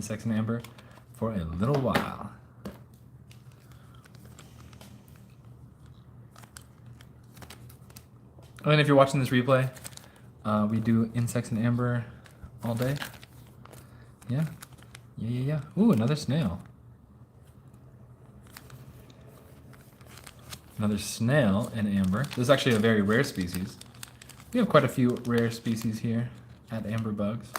Insects and Amber for a little while. And if you're watching this replay, we do Insects and Amber all day. Yeah. Ooh, another snail. Another snail in amber. This is actually a very rare species. We have quite a few rare species here at Amber Bugs.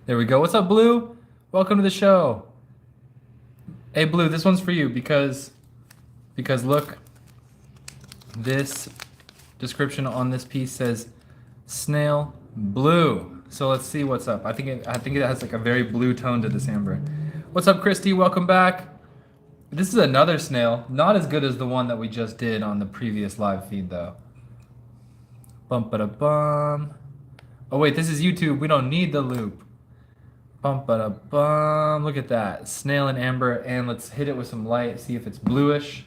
There we go. What's up, Blue? Welcome to the show. Hey, Blue, this one's for you because look, this description on this piece says snail blue. So let's see what's up. I think it has like a very blue tone to this amber. What's up, Christy? Welcome back. This is another snail, not as good as the one that we just did on the previous live feed though. Bum-ba-da-bum. Oh wait, this is YouTube. We don't need the loop. Bum-ba-da-bum. Look at that. Snail and amber, and let's hit it with some light, see if it's bluish.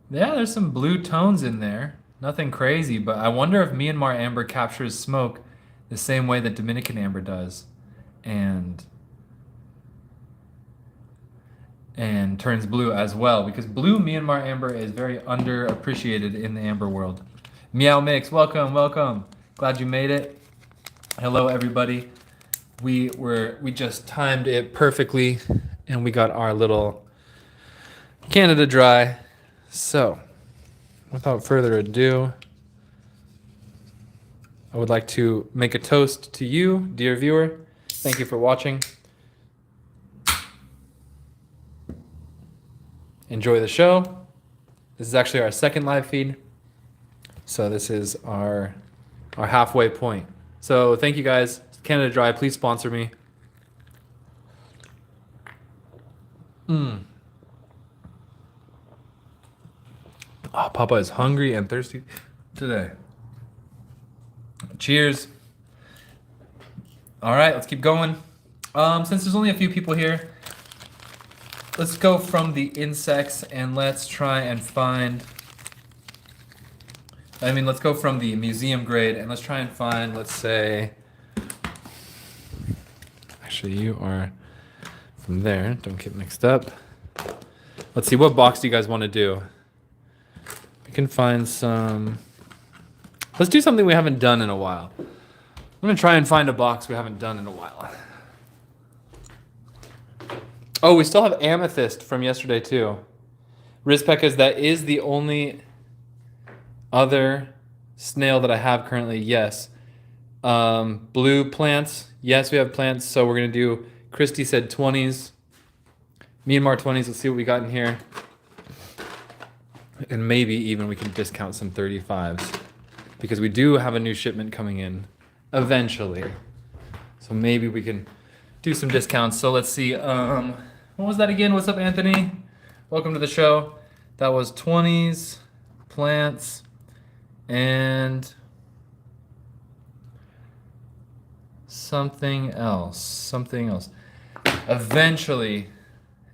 Yeah, there's some blue tones in there. Nothing crazy, but I wonder if Myanmar amber captures smoke the same way that Dominican amber does and turns blue as well, because blue Myanmar amber is very underappreciated in the amber world. Meow Mix, welcome. Glad you made it. Hello, everybody. We just timed it perfectly, and we got our little Canada Dry. So, without further ado, I would like to make a toast to you, dear viewer. Thank you for watching. Enjoy the show. This is actually our second live feed. So this is our halfway point. So thank you guys. Canada Dry, please sponsor me. Oh, Papa is hungry and thirsty today. Cheers. All right, let's keep going. Since there's only a few people here, let's go from the insects and let's try and find... let's go from the museum grade and let's try and find, let's say... Actually, you are from there. Don't get mixed up. Let's see, what box do you guys want to do? We can find some... Let's do something we haven't done in a while. I'm going to try and find a box we haven't done in a while. Oh, we still have amethyst from yesterday too. Rizpecas, that is the only other snail that I have currently, yes. Blue plants, yes, we have plants, so we're going to do, Christy said 20s. Myanmar 20s, let's see what we got in here. And maybe even we can discount some 35s. Because we do have a new shipment coming in eventually. So maybe we can do some discounts. So let's see. What was that again? What's up, Anthony? Welcome to the show. That was 20s, plants, and something else. Eventually.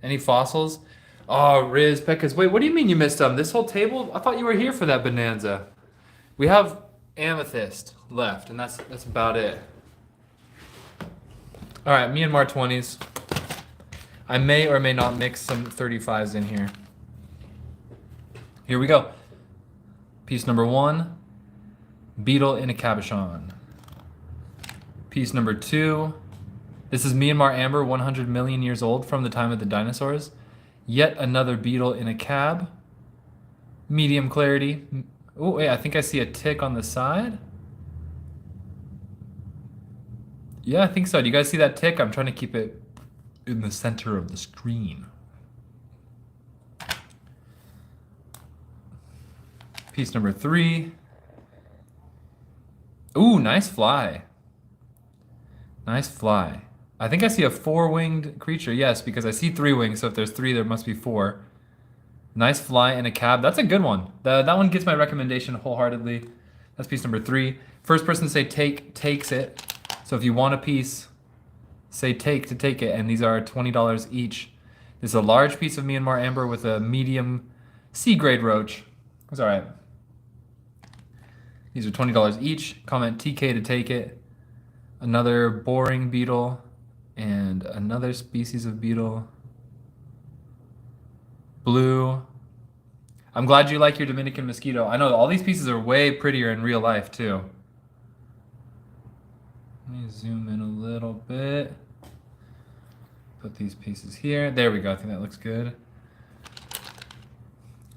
Any fossils? Oh, Riz, Pekkas. Wait, what do you mean you missed them? This whole table? I thought you were here for that bonanza. We have amethyst left, and that's about it. All right, Myanmar 20s. I may or may not mix some 35s in here. Here we go. Piece number 1, beetle in a cabochon. Piece number 2, this is Myanmar amber, 100 million years old from the time of the dinosaurs. Yet another beetle in a cab. Medium clarity. Oh, wait, I think I see a tick on the side. Yeah, I think so. Do you guys see that tick? I'm trying to keep it in the center of the screen. Piece number 3. Ooh, nice fly. Nice fly. I think I see a four-winged creature. Yes, because I see three wings. So if there's three, there must be four. Nice fly and a cab. That's a good one. That one gets my recommendation wholeheartedly. That's piece number 3. First person to say take takes it. So if you want a piece, say take to take it. And these are $20 each. This is a large piece of Myanmar amber with a medium C-grade roach. It's all right. These are $20 each. Comment TK to take it. Another boring beetle and another species of beetle. Blue. I'm glad you like your Dominican mosquito. I know all these pieces are way prettier in real life too. Let me zoom in a little bit. Put these pieces here. There we go. I think that looks good.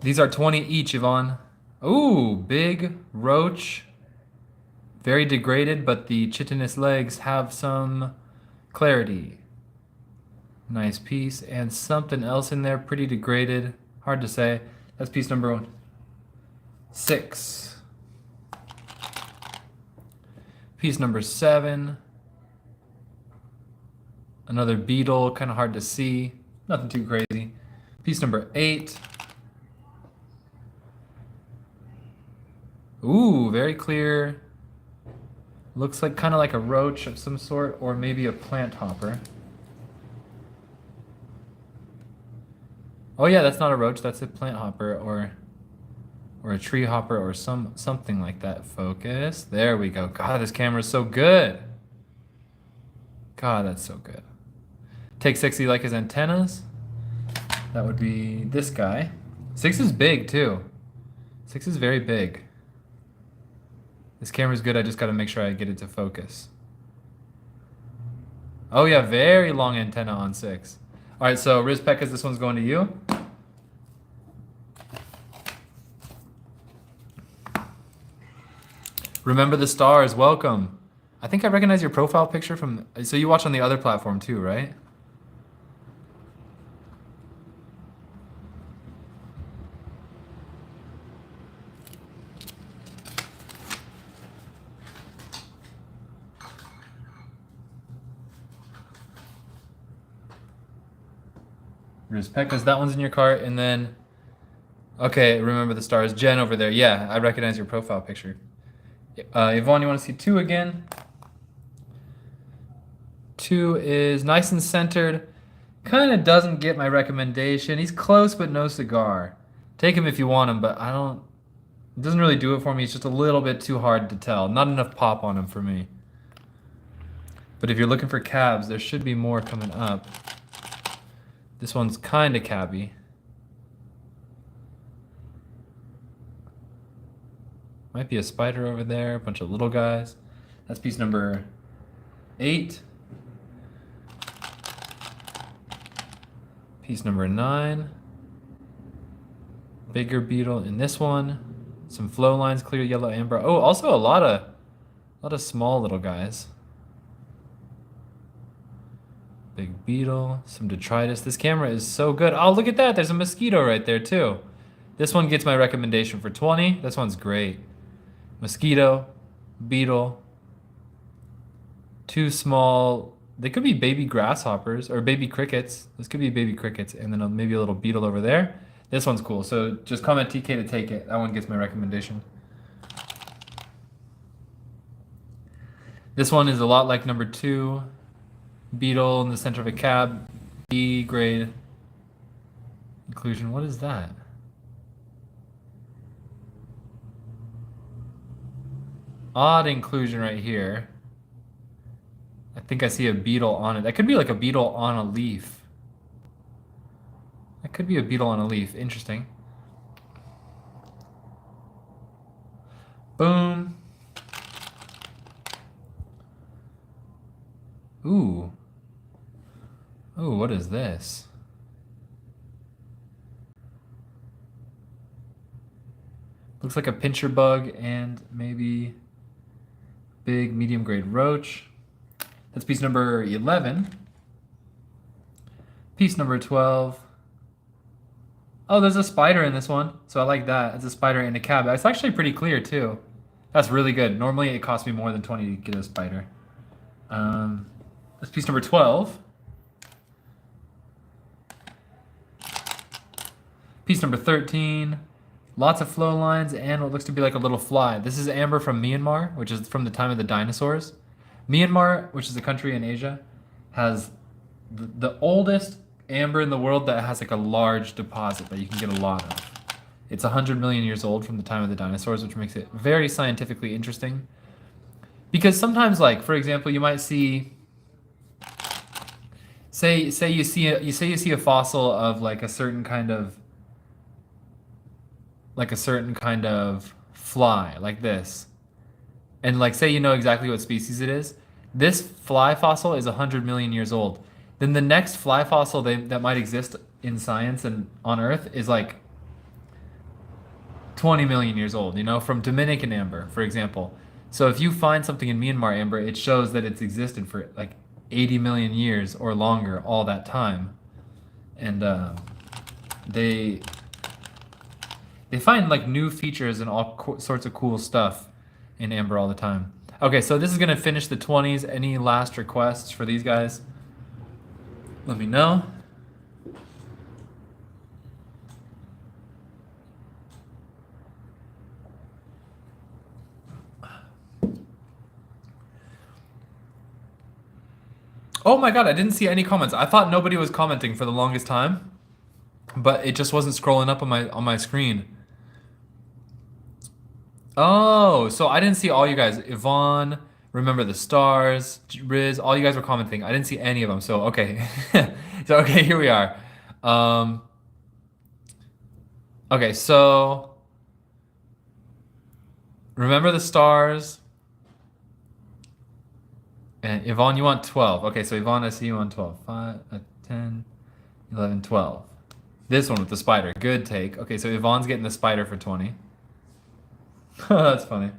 These are 20 each, Yvonne. Ooh, big roach. Very degraded, but the chitinous legs have some clarity. Nice piece. And something else in there, pretty degraded. Hard to say. That's piece number 6. Piece number 7. Another beetle, kind of hard to see. Nothing too crazy. Piece number 8. Ooh, very clear. Looks like kind of like a roach of some sort, or maybe a plant hopper. Oh yeah, that's not a roach, that's a plant hopper or a tree hopper or something like that. Focus. There we go. God, this camera is so good. God, that's so good. Take 6, you like his antennas? That would be this guy. 6 is big too. 6 is very big. This camera's good, I just gotta make sure I get it to focus. Oh yeah, very long antenna on 6. All right, so Riz Pekkas, this one's going to you. Remember the stars, welcome. I think I recognize your profile picture from, so you watch on the other platform too, right? Riz Pekkas, that one's in your cart, and then, okay, remember the stars. Jen over there, yeah, I recognize your profile picture. Yvonne, you want to see 2 again? 2 is nice and centered. Kind of doesn't get my recommendation. He's close, but no cigar. Take him if you want him, but it doesn't really do it for me. It's just a little bit too hard to tell. Not enough pop on him for me. But if you're looking for cabs, there should be more coming up. This one's kind of cabby. Might be a spider over there, a bunch of little guys. That's piece number 8. Piece number 9. Bigger beetle in this one. Some flow lines, clear yellow amber. Oh, also a lot of small little guys. Big beetle, some detritus. This camera is so good. Oh, look at that. There's a mosquito right there too. This one gets my recommendation for 20. This one's great. Mosquito, beetle, 2 small, they could be baby grasshoppers or baby crickets. This could be baby crickets, and then maybe a little beetle over there. This one's cool. So just comment TK to take it. That one gets my recommendation. This one is a lot like number 2. Beetle in the center of a cab. B grade inclusion. What is that? Odd inclusion right here. I think I see a beetle on it. That could be like a beetle on a leaf. That could be a beetle on a leaf. Interesting. Boom. Ooh. Ooh, what is this? Looks like a pincher bug and maybe big medium grade roach. That's piece number 11. Piece number 12. Oh, there's a spider in this one, so I like that. It's a spider in a cab. It's actually pretty clear too. That's really good. Normally it costs me more than 20 to get a spider. That's piece number 12. Piece number 13. Lots of flow lines and what looks to be like a little fly. This is amber from Myanmar, which is from the time of the dinosaurs. Myanmar, which is a country in Asia, has the oldest amber in the world that has like a large deposit that you can get a lot of. It's 100 million years old from the time of the dinosaurs, which makes it very scientifically interesting. Because sometimes, like, for example, you might see, say you see a fossil of like a certain kind of fly, like this. And like say you know exactly what species it is. This fly fossil is 100 million years old. Then the next fly fossil that might exist in science and on Earth is like 20 million years old, you know, from Dominican amber, for example. So if you find something in Myanmar amber, it shows that it's existed for like 80 million years or longer, all that time. And they find like new features and all sorts of cool stuff in amber all the time. Okay, so this is gonna finish the 20s. Any last requests for these guys? Let me know. Oh my god, I didn't see any comments. I thought nobody was commenting for the longest time, but it just wasn't scrolling up on my screen. Oh, so I didn't see all you guys. Yvonne, Remember the Stars, Riz, all you guys were commenting. I didn't see any of them. So okay. So okay, here we are. Okay, so Remember the Stars. And Yvonne, you want 12. Okay, so Yvonne, I see you on 12. 5, 10, 11, 12. This one with the spider. Good take. Okay, so Yvonne's getting the spider for 20. That's funny.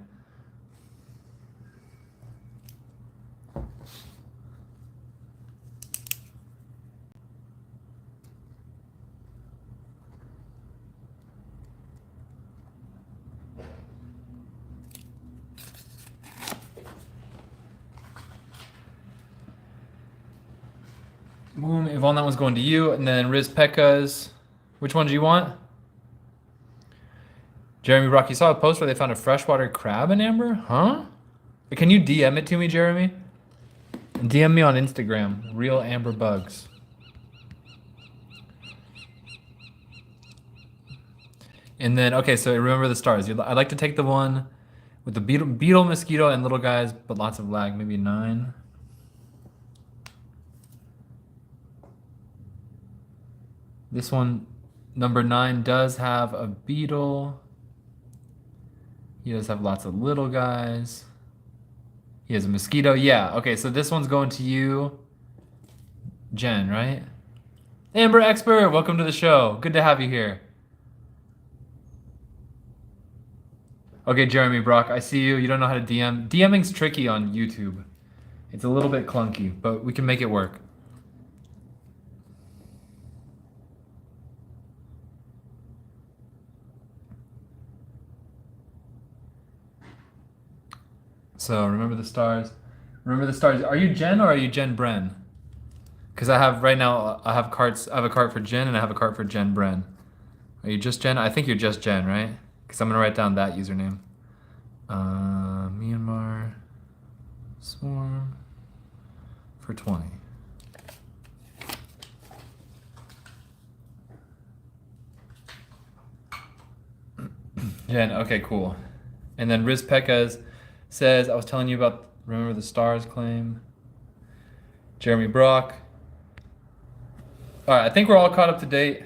Boom, Yvonne, that one's going to you. And then Riz Pekka's. Which one do you want? Jeremy Brock, you saw a post where they found a freshwater crab in amber? Huh? Can you DM it to me, Jeremy? DM me on Instagram. Real amber bugs. And then, okay, so Remember the Stars. I'd like to take the one with the beetle, mosquito, and little guys, but lots of lag. Maybe 9. This one, number 9, does have a beetle. He does have lots of little guys. He has a mosquito. Yeah, okay, so this one's going to you, Jen, right? Amber Expert, welcome to the show. Good to have you here. Okay, Jeremy Brock, I see you. You don't know how to DM. DMing's tricky on YouTube. It's a little bit clunky, but we can make it work. So Remember the Stars. Remember the Stars. Are you Jen or are you Jen Bren? Because I have right now. I have a cart for Jen and I have a cart for Jen Bren. Are you just Jen? I think you're just Jen, right? Because I'm gonna write down that username. Myanmar Swarm for 20. Jen. Okay, cool. And then Riz Pekka's says, I was telling you about Remember the Stars claim. Jeremy Brock. All right, I think we're all caught up to date.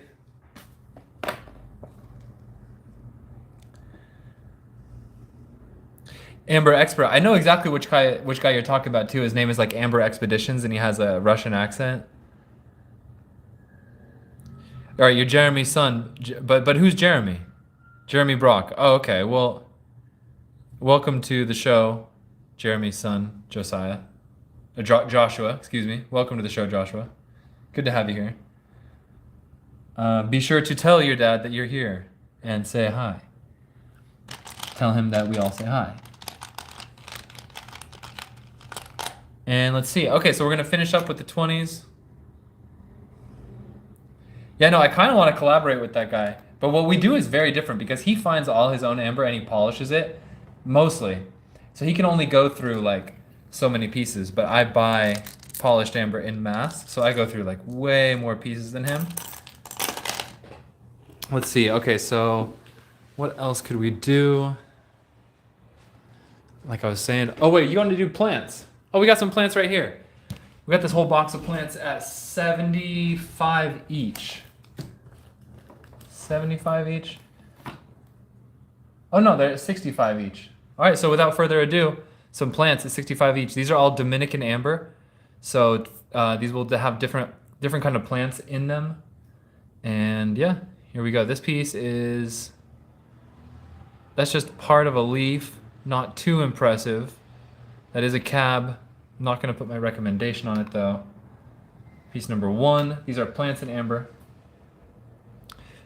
Amber Expert. I know exactly which guy you're talking about too. His name is like Amber Expeditions and he has a Russian accent. All right, you're Jeremy's son, but who's Jeremy? Jeremy Brock. Oh, okay. Well, welcome to the show, Jeremy's son, Josiah. Joshua, excuse me. Welcome to the show, Joshua. Good to have you here. Be sure to tell your dad that you're here and say hi. Tell him that we all say hi. And let's see. Okay, so we're gonna finish up with the 20s. Yeah, no, I kind of want to collaborate with that guy. But what we do is very different because he finds all his own amber and he polishes it mostly. So he can only go through like so many pieces, but I buy polished amber in mass, so I go through like way more pieces than him. Let's see. Okay, so what else could we do? Like I was saying, oh wait, you want to do plants? Oh, we got some plants right here. We got this whole box of plants at 75 each. 75 each? Oh no, they're at 65 each. All right, so without further ado, some plants at 65 each. These are all Dominican amber. So these will have different kind of plants in them. And yeah, here we go. This piece is, that's just part of a leaf, not too impressive. That is a cab. I'm not gonna put my recommendation on it though. Piece number 1, these are plants in amber.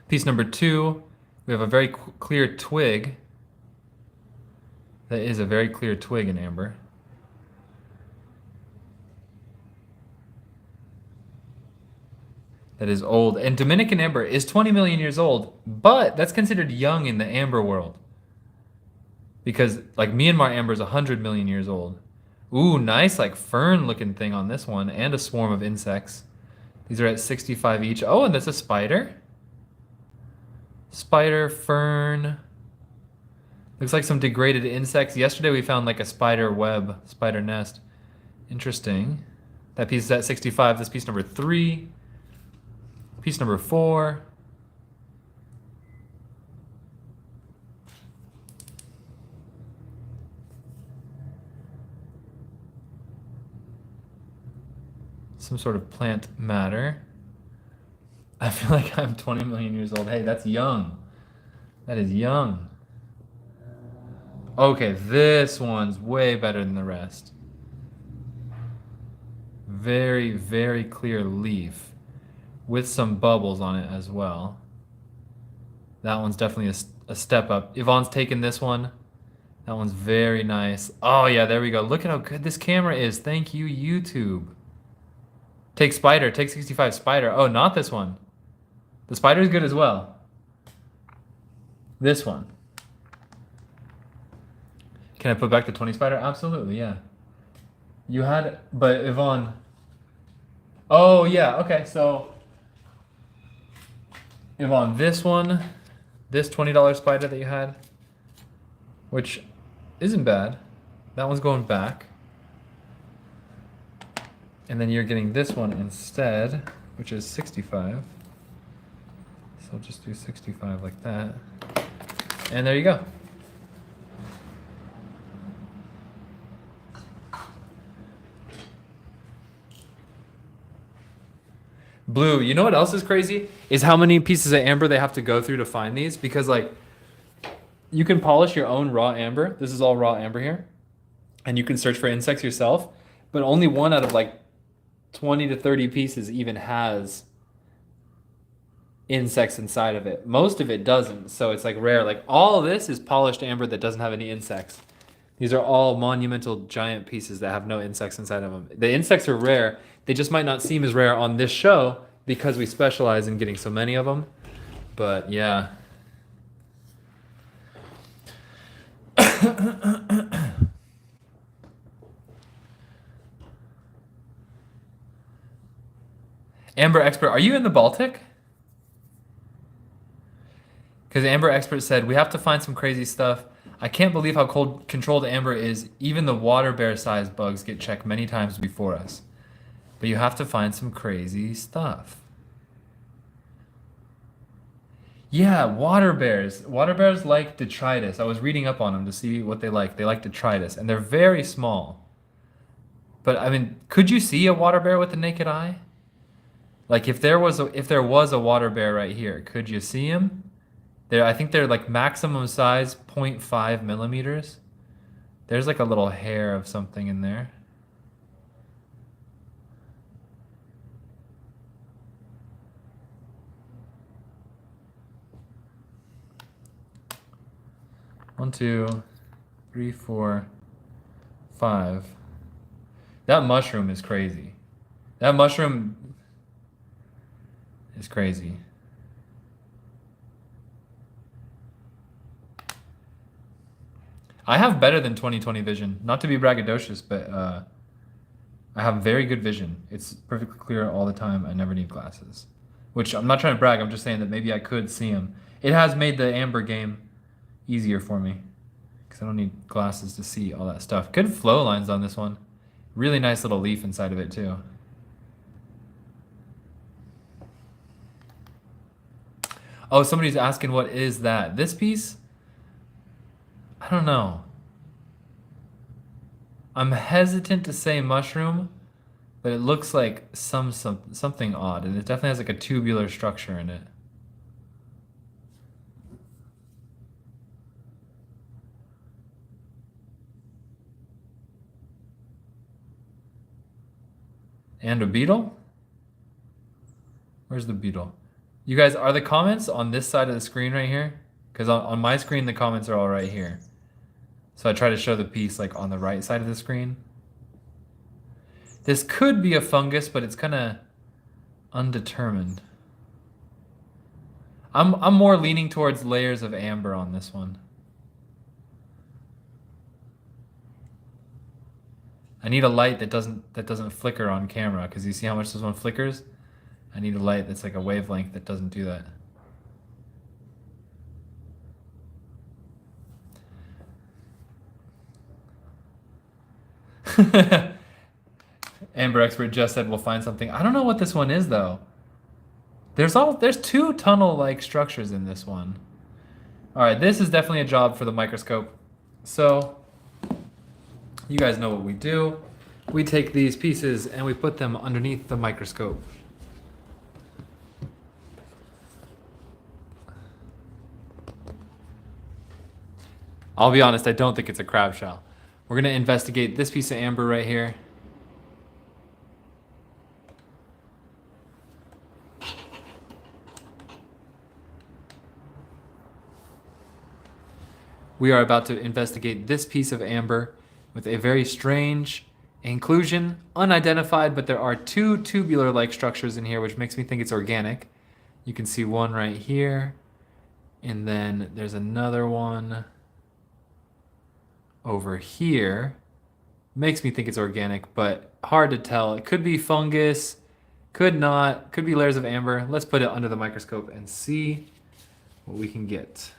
Piece number 2, we have a very clear twig. That is a very clear twig in amber. That is old. And Dominican amber is 20 million years old, but that's considered young in the amber world. Because like Myanmar amber is 100 million years old. Ooh, nice like fern looking thing on this one and a swarm of insects. These are at 65 each. Oh, and that's a spider. Spider, fern. Looks like some degraded insects. Yesterday we found like a spider web, spider nest. Interesting. That piece is at 65. This piece number 3. Piece number 4. Some sort of plant matter. I feel like I'm 20 million years old. Hey, that's young. That is young. Okay, this one's way better than the rest. Very, very clear leaf with some bubbles on it as well. That one's definitely a step up. Yvonne's taken this one. That one's very nice. Oh yeah, there we go. Look at how good this camera is. Thank you, YouTube. Take spider, take 65 spider. Oh, not this one. The spider is good as well. This one. Can I put back the 20 spider? Absolutely, yeah. You had, but Yvonne. Oh yeah, okay, so Yvonne, this one, this $20 spider that you had, which isn't bad. That one's going back. And then you're getting this one instead, which is 65. So I'll just do 65 like that. And there you go. Blue, you know what else is crazy? Is how many pieces of amber they have to go through to find these. Because like, you can polish your own raw amber. This is all raw amber here. And you can search for insects yourself. But only one out of like 20 to 30 pieces even has insects inside of it. Most of it doesn't, so it's like rare. Like all of this is polished amber that doesn't have any insects. These are all monumental giant pieces that have no insects inside of them. The insects are rare. They just might not seem as rare on this show because we specialize in getting so many of them. But yeah. Amber Expert, are you in the Baltic? Because Amber Expert said, we have to find some crazy stuff. I can't believe how cold controlled amber is. Even the water bear sized bugs get checked many times before us. But you have to find some crazy stuff. Yeah, water bears. Water bears like detritus. I was reading up on them to see what they like. They like detritus, and they're very small. But I mean, could you see a water bear with the naked eye? Like if there was a water bear right here, could you see him? I think they're like maximum size 0.5 millimeters. There's like a little hair of something in there. One, two, three, four, five. That mushroom is crazy. That mushroom is crazy. I have better than 20/20 vision. Not to be braggadocious, but I have very good vision. It's perfectly clear all the time. I never need glasses. Which I'm not trying to brag. I'm just saying that maybe I could see them. It has made the Amber game easier for me because I don't need glasses to see all that stuff. Good flow lines on this one. Really nice little leaf inside of it too. Oh, somebody's asking what is that? This piece? I don't know. I'm hesitant to say mushroom, but it looks like something odd, and it definitely has like a tubular structure in it. And a beetle? Where's the beetle? You guys, are the comments on this side of the screen right here? Because on my screen, the comments are all right here. So I try to show the piece like on the right side of the screen. This could be a fungus, but it's kind of undetermined. I'm more leaning towards layers of amber on this one. I need a light that doesn't flicker on camera, because you see how much this one flickers? I need a light that's like a wavelength that doesn't do that. Amber Expert just said we'll find something. I don't know what this one is though. There's two tunnel-like structures in this one. All right, this is definitely a job for the microscope. So you guys know what we do. We take these pieces and we put them underneath the microscope. I'll be honest, I don't think it's a crab shell. We're gonna investigate this piece of amber right here. We are about to investigate this piece of amber with a very strange inclusion, unidentified, but there are two tubular-like structures in here, which makes me think it's organic. You can see one right here, and then there's another one over here. Makes me think it's organic, but hard to tell. It could be fungus, could not, could be layers of amber. Let's put it under the microscope and see what we can get.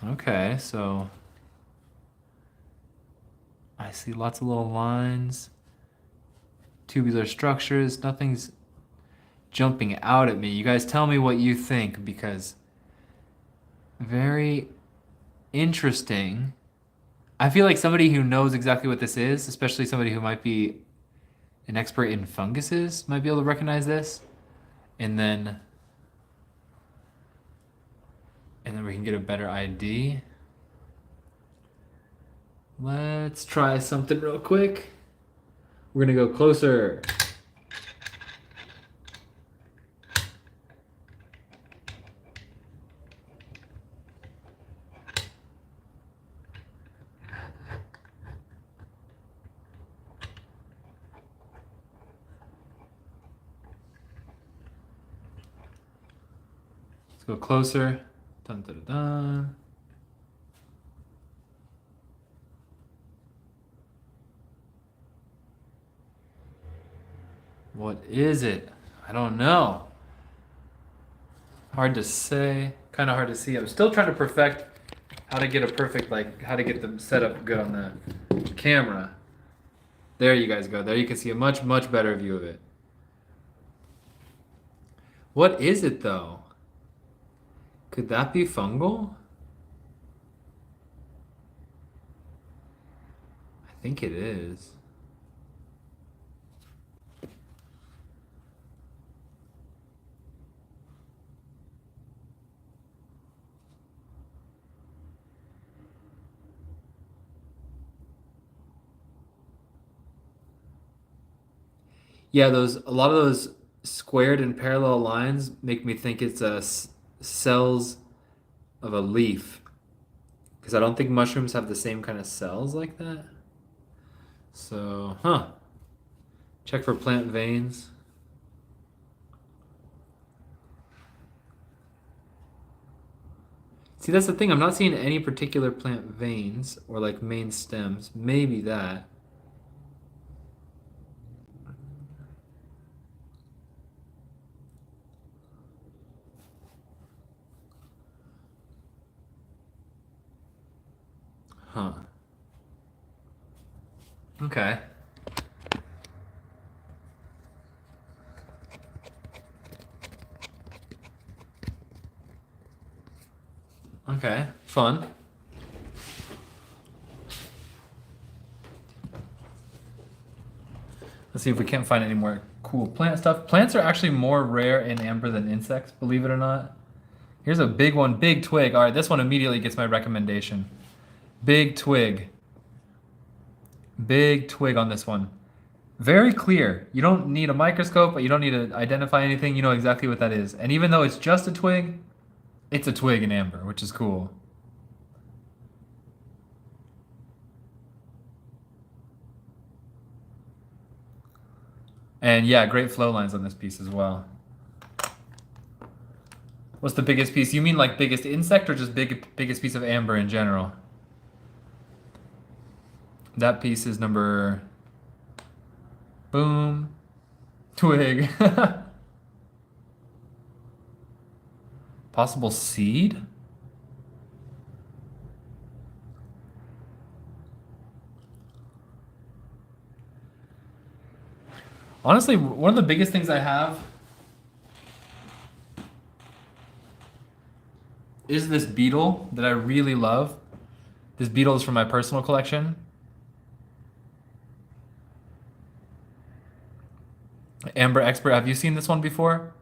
Okay, so I see lots of little lines, tubular structures. Nothing's jumping out at me. You guys tell me what you think, because very interesting. I feel like somebody who knows exactly what this is, especially somebody who might be an expert in funguses, might be able to recognize this. And then we can get a better ID. Let's try something real quick. We're gonna go closer. Let's go closer. Dun, dun, dun, dun. What is it? I don't know. Hard to say. Kind of hard to see. I'm still trying to perfect how to get a perfect, like, how to get them set up good on the camera. There you guys go. There you can see a much, much better view of it. What is it, though? Could that be fungal? I think it is. Yeah, a lot of those squared and parallel lines make me think it's cells of a leaf. Because I don't think mushrooms have the same kind of cells like that. So, huh. Check for plant veins. See, that's the thing. I'm not seeing any particular plant veins or like main stems. Maybe that. Huh. Okay. Okay. Fun. Let's see if we can't find any more cool plant stuff. Plants are actually more rare in amber than insects, believe it or not. Here's a big one, big twig. All right, this one immediately gets my recommendation. Big twig. Big twig on this one. Very clear. You don't need a microscope, but you don't need to identify anything. You know exactly what that is. And even though it's just a twig, it's a twig in amber, which is cool. And yeah, great flow lines on this piece as well. What's the biggest piece? You mean like biggest insect or just biggest piece of amber in general? That piece is number... Boom. Twig. Possible seed? Honestly, one of the biggest things I have is this beetle that I really love. This beetle is from my personal collection. Amber Expert, have you seen this one before?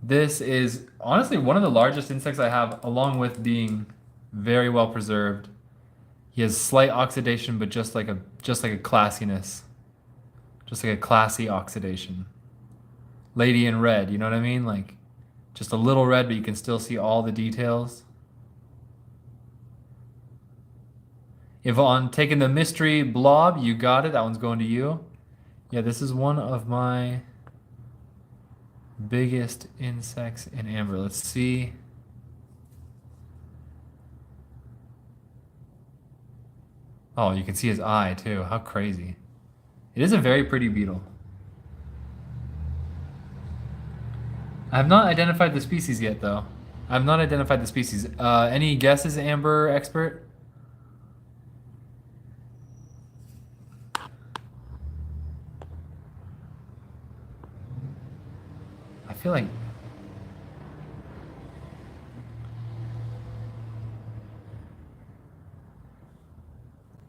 This is honestly one of the largest insects I have, along with being very well preserved. He has slight oxidation, but just like a classiness. Just like a classy oxidation. Lady in red, you know what I mean? Like just a little red, but you can still see all the details. Yvonne, taking the mystery blob, you got it. That one's going to you. Yeah, this is one of my biggest insects in amber. Let's see. Oh, you can see his eye too. How crazy. It is a very pretty beetle. I have not identified the species yet, though. I have not identified the species. Any guesses, Amber Expert? I feel like...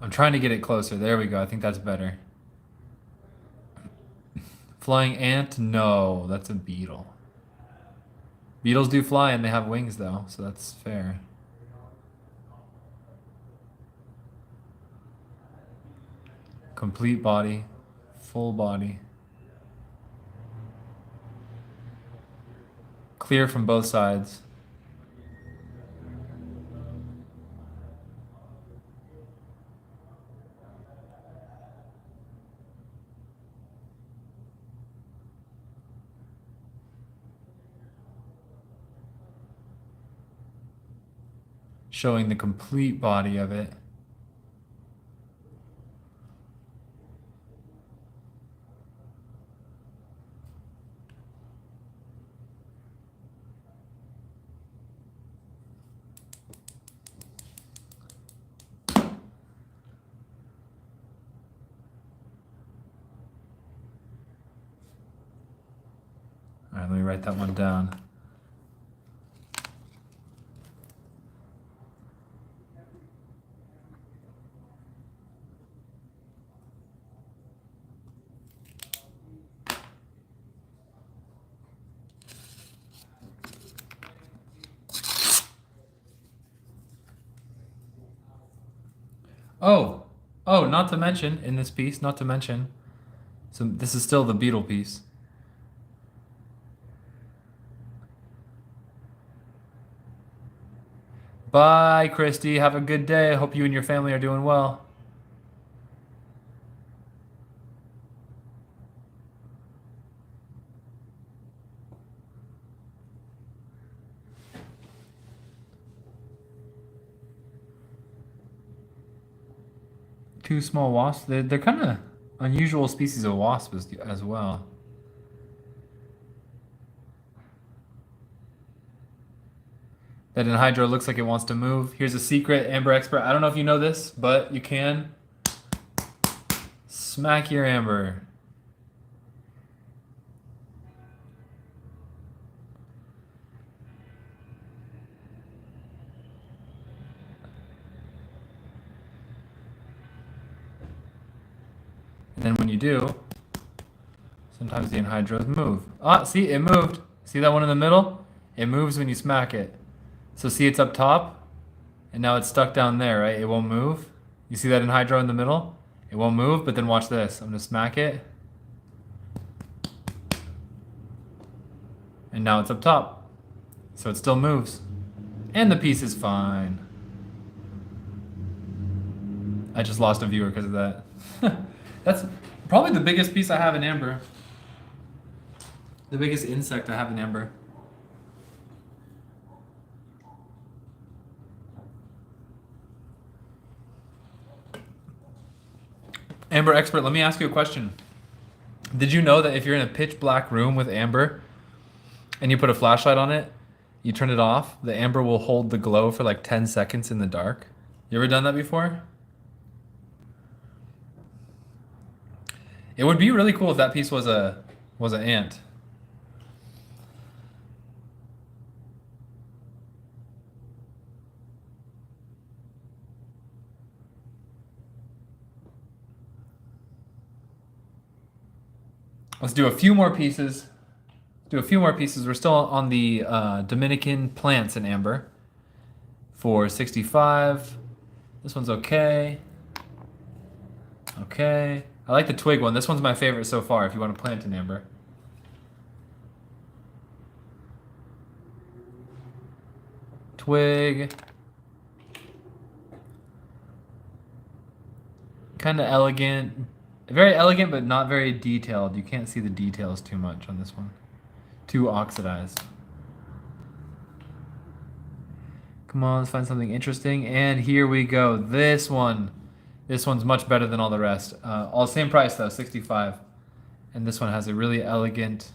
I'm trying to get it closer. There we go. I think that's better. Flying ant? No, that's a beetle. Beetles do fly and they have wings, though, so that's fair. Complete body. Full body. Clear from both sides. Showing the complete body of it. All right, let me write that one down. Oh, not to mention, in this piece, not to mention, So this is still the beetle piece. Bye, Christy. Have a good day. Hope you and your family are doing well. Two small wasps. They're kind of unusual species of wasp as well. That anhydra looks like it wants to move. Here's a secret, Amber Expert. I don't know if you know this, but you can smack your amber. And then when you do, sometimes the anhydras move. Ah, see, it moved. See that one in the middle? It moves when you smack it. So see, it's up top, and now it's stuck down there, right? It won't move. You see that anhydra in the middle? It won't move, but then watch this. I'm gonna smack it. And now it's up top. So it still moves. And the piece is fine. I just lost a viewer because of that. That's probably the biggest piece I have in amber. The biggest insect I have in amber. Amber Expert, let me ask you a question. Did you know that if you're in a pitch black room with amber and you put a flashlight on it, you turn it off, the amber will hold the glow for like 10 seconds in the dark? You ever done that before? It would be really cool if that piece was an ant. Let's do a few more pieces. We're still on the Dominican plants in amber for 65. This one's okay. Okay. I like the twig one. This one's my favorite so far if you want to plant in amber. Twig. Kind of elegant. Very elegant, but not very detailed. You can't see the details too much on this one. Too oxidized. Come on, let's find something interesting. And here we go. This one. This one's much better than all the rest. All same price though, 65. And this one has a really elegant,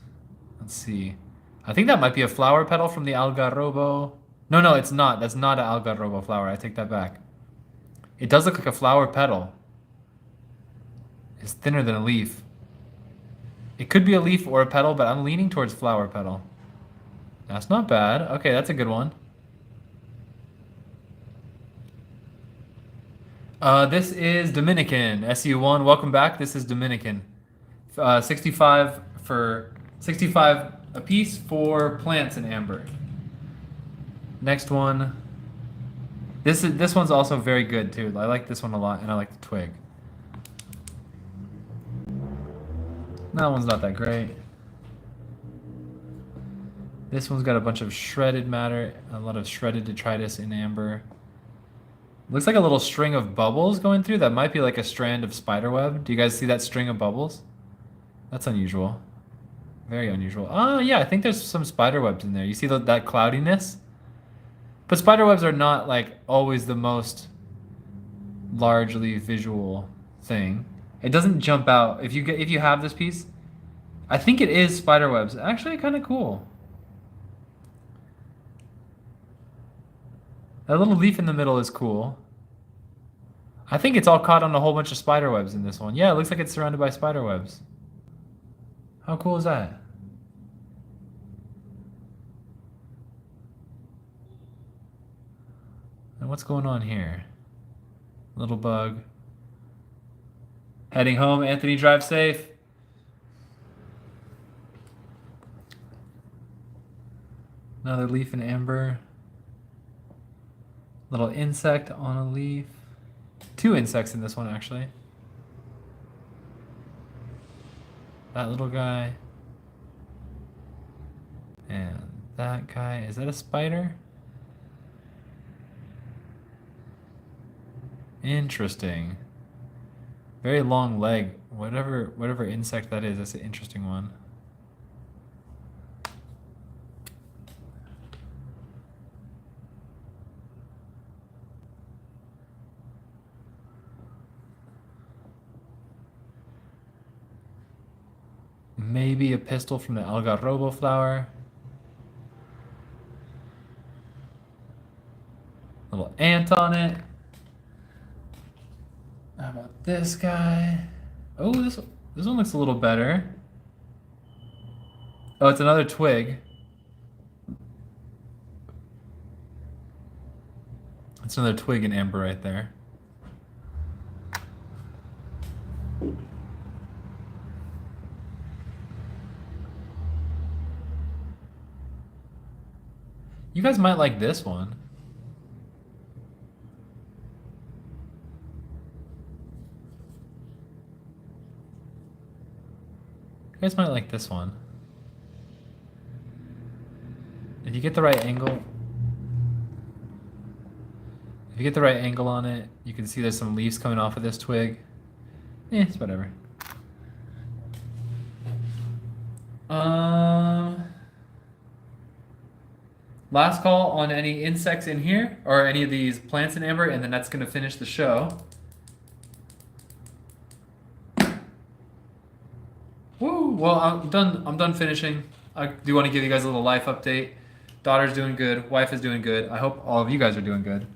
let's see. I think that might be a flower petal from the Algarrobo. No, it's not. That's not an Algarrobo flower. I take that back. It does look like a flower petal. It's thinner than a leaf. It could be a leaf or a petal, but I'm leaning towards flower petal. That's not bad. Okay, that's a good one. This is Dominican, SU1. Welcome back. This is Dominican. 65 a piece for plants in amber. Next one. This one's also very good too. I like this one a lot, and I like the twig. That one's not that great. This one's got a bunch of shredded matter, a lot of shredded detritus in amber. Looks like a little string of bubbles going through. That might be like a strand of spider web. Do you guys see that string of bubbles? That's unusual. Very unusual. Oh, yeah, I think there's some spider webs in there. You see that cloudiness? But spider webs are not like always the most largely visual thing. It doesn't jump out. If you have this piece, I think it is spider webs. Actually, kind of cool. That little leaf in the middle is cool. I think it's all caught on a whole bunch of spider webs in this one. Yeah, it looks like it's surrounded by spider webs. How cool is that? And what's going on here? Little bug. Heading home. Anthony, drive safe. Another leaf in amber. Little insect on a leaf. Two insects in this one, actually. that little guy. And that guy. Is that a spider? Interesting. Very long leg. Whatever insect that is, that's an interesting one. Maybe a pistil from the algarrobo flower. Little ant on it. How about this guy? Oh, this one looks a little better. Oh, it's another twig. It's another twig in amber right there. You guys might like this one. You guys might like this one. If you get the right angle, on it, you can see there's some leaves coming off of this twig. It's whatever. Last call on any insects in here, or any of these plants in amber, and then that's gonna finish the show. Woo! Well, I'm done finishing. I do want to give you guys a little life update. Daughter's doing good. Wife is doing good. I hope all of you guys are doing good.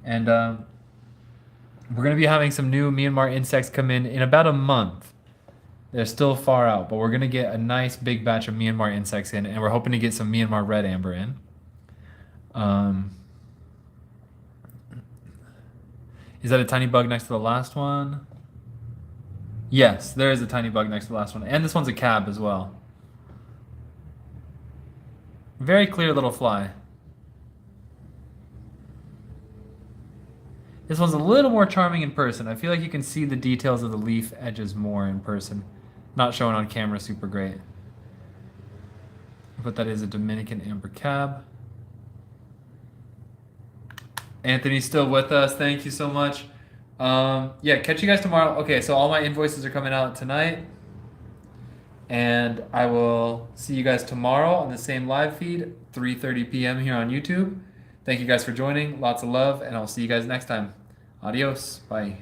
And we're gonna be having some new Myanmar insects come in about a month. They're still far out, but we're gonna get a nice big batch of Myanmar insects in, and we're hoping to get some Myanmar red amber in. Is that a tiny bug next to the last one? Yes, there is a tiny bug next to the last one. And this one's a cab as well. Very clear little fly. This one's a little more charming in person. I feel like you can see the details of the leaf edges more in person. Not showing on camera super great. But that is a Dominican amber cab. Anthony's still with us. Thank you so much. Yeah, catch you guys tomorrow. Okay, so all my invoices are coming out tonight. And I will see you guys tomorrow on the same live feed, 3:30 p.m. here on YouTube. Thank you guys for joining. Lots of love, and I'll see you guys next time. Adios. Bye.